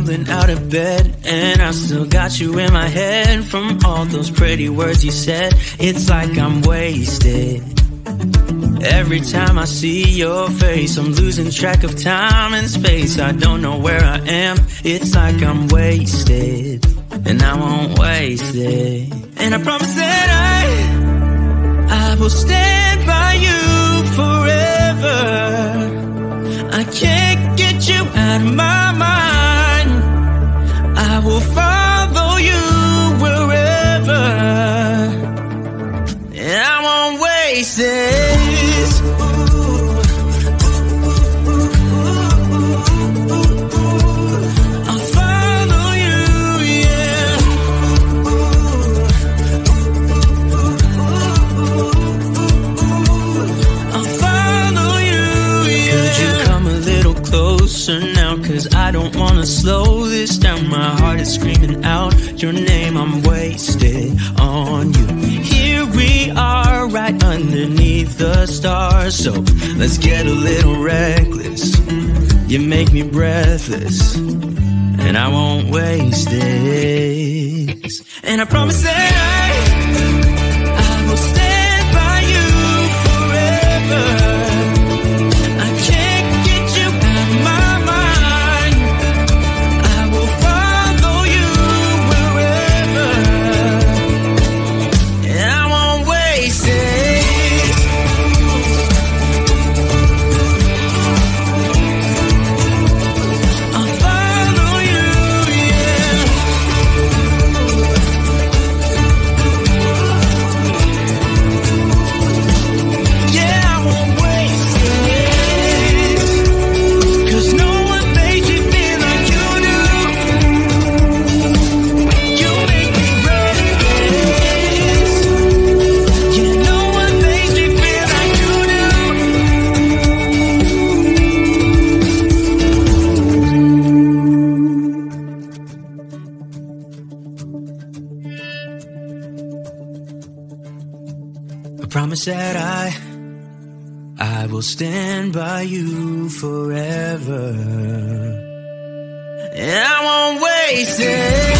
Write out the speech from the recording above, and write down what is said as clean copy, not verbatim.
rolling out of bed, and I still got you in my head from all those pretty words you said. It's like I'm wasted. Every time I see your face, I'm losing track of time and space. I don't know where I am. It's like I'm wasted, and I won't waste it. And I promise that I will stand by you forever. I can't get you out of my mind. I will follow you wherever, and I won't waste this. I'll follow you, yeah. I'll follow you, yeah. Could you come a little closer now? 'Cause I don't wanna slow this down. My heart is screaming out your name. I'm wasted on you. Here we are, right underneath the stars. So let's get a little reckless. You make me breathless, and I won't waste this. And I promise that I will stand by you forever. I can't get you out of my mind. I will follow you wherever, and I won't waste it. I'll follow you, yeah. Yeah, I won't waste it. 'Cause no one makes me feel like you do. You make me restless. Yeah, no one makes me feel like you do. I promise that I will stand by you forever, and I won't waste it.